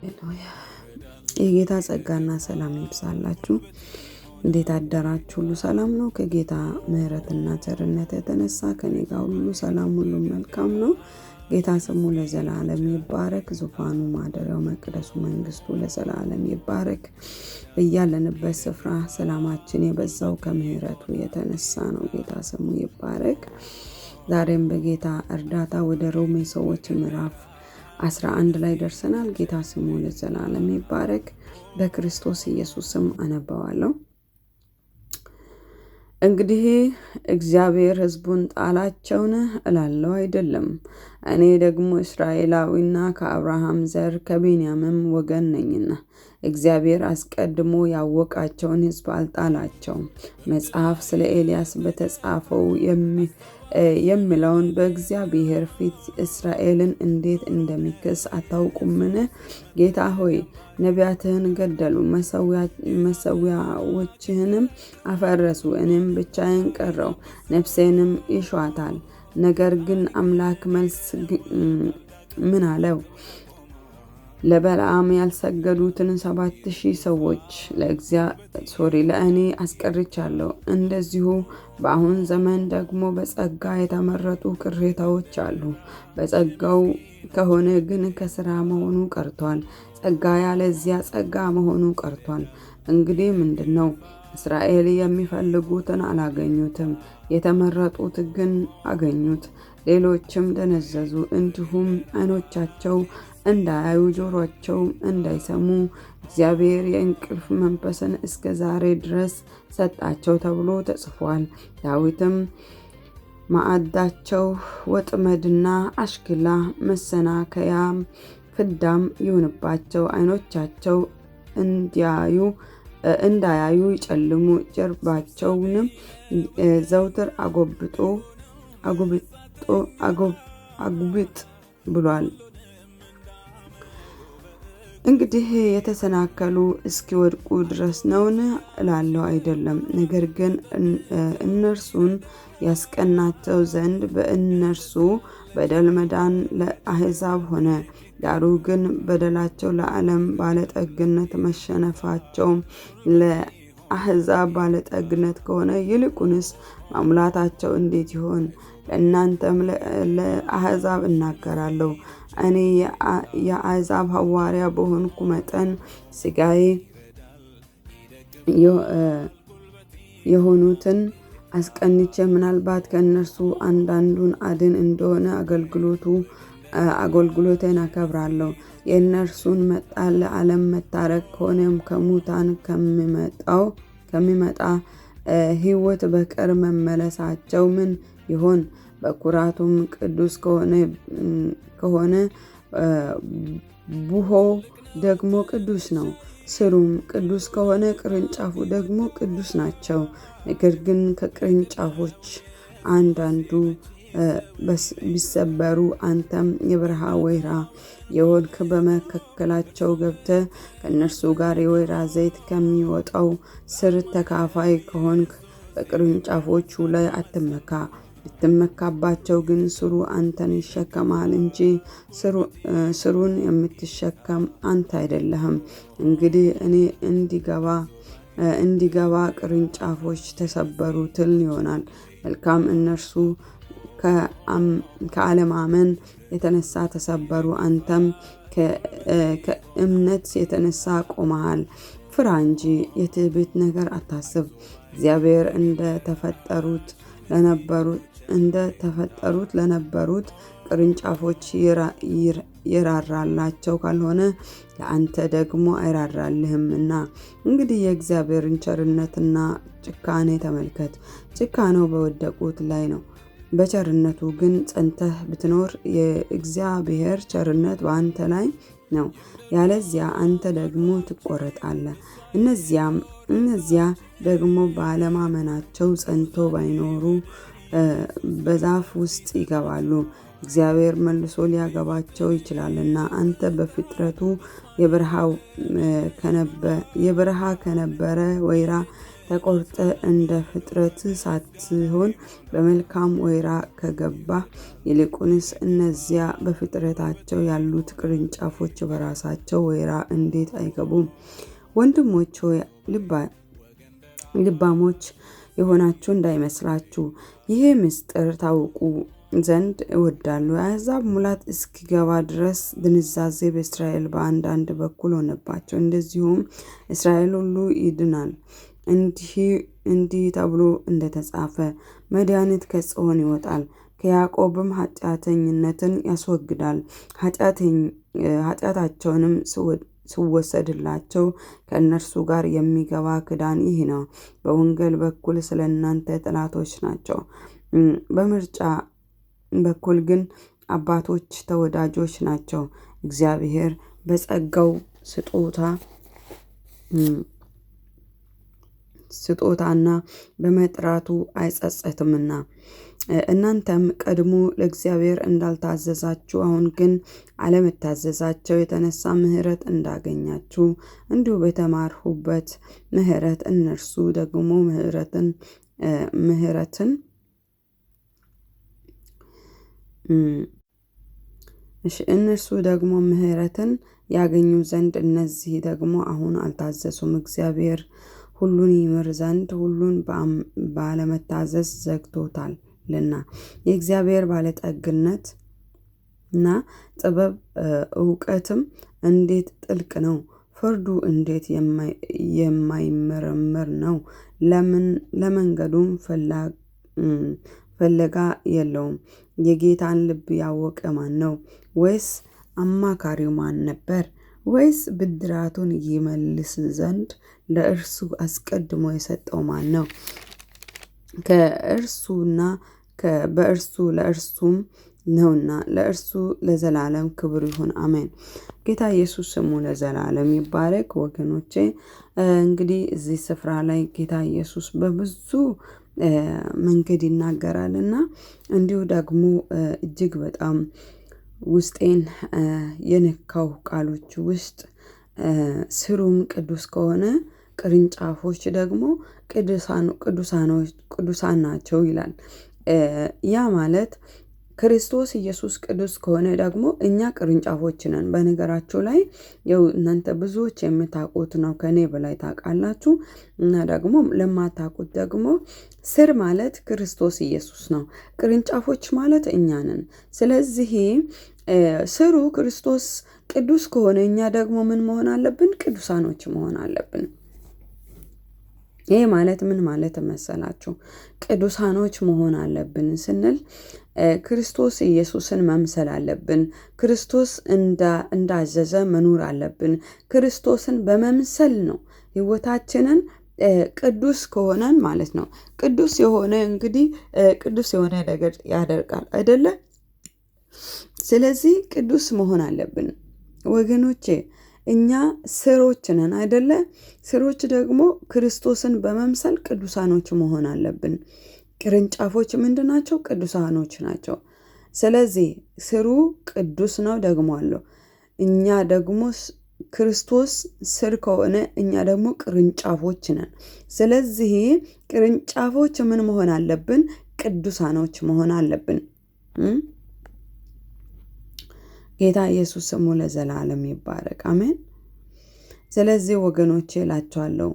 ሃሌሉያ። የጌታ ጸጋና ሰላም ይብዛላችሁ። እንዴት አደራችሁ? ሁሉ ሰላም ነው? ከጌታ ምሕረትና ቸርነት የተነሳ ከኔ ጋር ሁሉ ሰላም፣ ሁሉ መልካም ነው። ጌታ ስሙ ለዘላለም ይባረክ። ዙፋኑ፣ ማደሪያው፣ መቅደሱ፣ መንግስቱ ለዘላለም ይባረክ። እያለንበት ስፍራ ሰላማችን የበዛው ከምሕረቱ የተነሳ ነው። ጌታ ስሙ ይባረክ። ዛሬም በጌታ እርዳታ ወደ ሮሜ ሰዎች ምዕራፍ 11 ላይ ደርሰናል። ጌታ ስሙ ለዘላለም ይባረክ። በክርስቶስ ኢየሱስ ስም አነባዋለሁ። እንግዲህ እግዚአብሔር ሕዝቡን ጣላቸውን እላለሁ አይደለም። እኔ ደግሞ እስራኤላዊና ከአብርሃም ዘር ከቢንያምም ወገን ነኝና እግዚአብሔር አስቀድሞ ያወቃቸውን ሕዝብ አልጣላቸውም። መጽሐፍ ስለ ኤልያስ በተጻፈው የሚለውን በእግዚአብሔር ፊት እስራኤልን እንዴት እንደሚክስ አታውቁምን? ጌታ ሆይ ነቢያትህን ገደሉ፣ መሠዊያዎችህንም አፈረሱ። እኔም ብቻዬን ቀረሁ፣ ነፍሴንም ይሿታል። ነገር ግን አምላክ መልስ ምን አለው? ለበለዓም ያልሰገዱትን 7,000 ሰዎች ለእኔ አስቀርቻለሁ። እንደዚሁ በአሁን ዘመን ደግሞ በጸጋ የተመረጡ ቅሬታዎች አሉ። በጸጋው ከሆነ ግን ከሥራ መሆኑ ቀርቷል። ጸጋ ያለዚያ ጸጋ መሆኑ ቀርቷል። እንግዲህ ምንድን ነው? እስራኤል የሚፈልጉትን አላገኙትም፣ የተመረጡት ግን አገኙት። ሌሎችም ደነዘዙ፣ እንዲሁም ዓይኖቻቸው እንዳያዩ ጆሮአቸው እንዳይሰሙ እግዚአብሔር የእንቅልፍ መንፈስን እስከ ዛሬ ድረስ ሰጣቸው ተብሎ ተጽፏል። ዳዊትም ማዕዳቸው ወጥመድና አሽክላ መሰናከያም ፍዳም ይሁንባቸው፣ ዓይኖቻቸው እንዳያዩ ይጨልሙ፣ ጀርባቸውንም ዘውትር አጉብጥ ብሏል። እንግዲህ የተሰናከሉ እስኪወድቁ ድረስ ነውን? እላለሁ አይደለም። ነገር ግን እነርሱን ያስቀናቸው ዘንድ በእነርሱ በደል መዳን ለአሕዛብ ሆነ። ዳሩ ግን በደላቸው ለዓለም ባለጠግነት፣ መሸነፋቸው ለአሕዛብ ባለጠግነት ከሆነ ይልቁንስ መሙላታቸው እንዴት ይሆን? ለእናንተም ለአሕዛብ እናገራለሁ። እኔ የአሕዛብ ሐዋርያ በሆንኩ መጠን ሥጋዬ የሆኑትን አስቀንቼ ምናልባት ከእነርሱ አንዳንዱን አድን እንደሆነ አገልግሎቴን አከብራለሁ። የእነርሱን መጣል ለዓለም መታረቅ ከሆነም ከሙታን ከሚመጣ ሕይወት በቀር መመለሳቸው ምን ይሆን? በኩራቱም ቅዱስ ከሆነ ቡሆው ደግሞ ቅዱስ ነው። ስሩም ቅዱስ ከሆነ ቅርንጫፉ ደግሞ ቅዱስ ናቸው። ነገር ግን ከቅርንጫፎች አንዳንዱ ቢሰበሩ አንተም የበረሃ ወይራ የሆንክ በመካከላቸው ገብተህ ከእነርሱ ጋር የወይራ ዘይት ከሚወጣው ስር ተካፋይ ከሆንክ በቅርንጫፎቹ ላይ አትመካ። ብትመካባቸው ግን ስሩ አንተን ይሸከማል እንጂ ስሩን የምትሸከም አንተ አይደለህም። እንግዲህ እኔ እንዲገባ ቅርንጫፎች ተሰበሩ ትል ይሆናል። መልካም፣ እነርሱ ከአለማመን የተነሳ ተሰበሩ፣ አንተም ከእምነት የተነሳ ቆመሃል። ፍራ እንጂ የትዕቢት ነገር አታስብ። እግዚአብሔር እንደተፈጠሩት ለነበሩት ቅርንጫፎች ይራራላቸው ካልሆነ ለአንተ ደግሞ አይራራልህምና። እንግዲህ የእግዚአብሔርን ቸርነትና ጭካኔ ተመልከት። ጭካኔው በወደቁት ላይ ነው፣ በቸርነቱ ግን ጸንተህ ብትኖር የእግዚአብሔር ቸርነት በአንተ ላይ ነው። ያለዚያ አንተ ደግሞ ትቆረጣለህ። እነዚያ ደግሞ ባለማመናቸው ጸንቶ ባይኖሩ በዛፍ ውስጥ ይገባሉ፣ እግዚአብሔር መልሶ ሊያገባቸው ይችላልና። አንተ በፍጥረቱ የበረሃ ከነበረ ወይራ ተቆርጠ እንደ ፍጥረት ሳትሆን በመልካም ወይራ ከገባ ይልቁንስ እነዚያ በፍጥረታቸው ያሉት ቅርንጫፎች በራሳቸው ወይራ እንዴት አይገቡም? ወንድሞች ሆይ ልባሞች የሆናችሁ እንዳይመስላችሁ ይህ ምስጢር ታውቁ ዘንድ እወዳለሁ። የአሕዛብ ሙላት እስኪገባ ድረስ ድንዛዜ በእስራኤል በአንዳንድ በኩል ሆነባቸው። እንደዚሁም እስራኤል ሁሉ ይድናል። እንዲህ ተብሎ እንደተጻፈ መድኃኒት ከጽዮን ይወጣል፣ ከያዕቆብም ኃጢአተኝነትን ያስወግዳል። ኃጢአታቸውንም ሲወሰድላቸው ከእነርሱ ጋር የሚገባ ኪዳን ይህ ነው። በወንጌል በኩል ስለ እናንተ ጠላቶች ናቸው፣ በምርጫ በኩል ግን አባቶች ተወዳጆች ናቸው። እግዚአብሔር በጸጋው ስጦታና በመጥራቱ አይጸጸትምና። እናንተም ቀድሞ ለእግዚአብሔር እንዳልታዘዛችሁ አሁን ግን አለመታዘዛቸው የተነሳ ምሕረት እንዳገኛችሁ እንዲሁ በተማርሁበት ምሕረት እነርሱ ደግሞ ምሕረትን ያገኙ ዘንድ እነዚህ ደግሞ አሁን አልታዘዙም። እግዚአብሔር ሁሉን ይምር ዘንድ ሁሉን ባለመታዘዝ ዘግቶታልና። የእግዚአብሔር ባለጠግነት እና ጥበብ እውቀትም እንዴት ጥልቅ ነው! ፍርዱ እንዴት የማይመረመር ነው! ለመንገዱም ፈለጋ የለውም። የጌታን ልብ ያወቀ ማን ነው? ወይስ አማካሪው ማን ነበር? ወይስ ብድራቱን ይመልስ ዘንድ ለእርሱ አስቀድሞ የሰጠው ማን ነው? ከእርሱና በእርሱ ለእርሱም ነውና ለእርሱ ለዘላለም ክብር ይሁን፣ አሜን። ጌታ ኢየሱስ ስሙ ለዘላለም ይባረክ። ወገኖቼ እንግዲህ እዚህ ስፍራ ላይ ጌታ ኢየሱስ በብዙ መንገድ ይናገራልና እንዲሁ ደግሞ እጅግ በጣም ውስጤን የነካው ቃሎች ውስጥ ስሩም ቅዱስ ከሆነ ቅርንጫፎች ደግሞ ቅዱሳን ናቸው ይላል። ያ ማለት ክርስቶስ ኢየሱስ ቅዱስ ከሆነ ደግሞ እኛ ቅርንጫፎች ነን። በነገራችሁ ላይ ያው እናንተ ብዙዎች የምታውቁት ነው፣ ከኔ በላይ ታውቃላችሁ። እና ደግሞ ለማታውቁት ደግሞ ስር ማለት ክርስቶስ ኢየሱስ ነው፣ ቅርንጫፎች ማለት እኛ ነን። ስለዚህ ስሩ ክርስቶስ ቅዱስ ከሆነ እኛ ደግሞ ምን መሆን አለብን? ቅዱሳኖች መሆን አለብን። ይሄ ማለት ምን ማለት መሰላችሁ? ቅዱሳኖች መሆን አለብን ስንል ክርስቶስ ኢየሱስን መምሰል አለብን። ክርስቶስ እንዳዘዘ መኖር አለብን። ክርስቶስን በመምሰል ነው ህይወታችንን ቅዱስ ከሆነን ማለት ነው። ቅዱስ የሆነ እንግዲህ ቅዱስ የሆነ ነገር ያደርጋል አይደለ? ስለዚህ ቅዱስ መሆን አለብን ወገኖቼ። እኛ ስሮች ነን አይደለ? ስሮች ደግሞ ክርስቶስን በመምሰል ቅዱሳኖች መሆን አለብን። ቅርንጫፎች ምንድን ናቸው? ቅዱሳኖች ናቸው። ስለዚህ ስሩ ቅዱስ ነው ደግሞ አለው። እኛ ደግሞ ክርስቶስ ስር ከሆነ እኛ ደግሞ ቅርንጫፎች ነን። ስለዚህ ቅርንጫፎች ምን መሆን አለብን? ቅዱሳኖች መሆን አለብን። ጌታ ኢየሱስ ስሙ ለዘላለም ይባረክ፣ አሜን። ስለዚህ ወገኖቼ እላችኋለሁ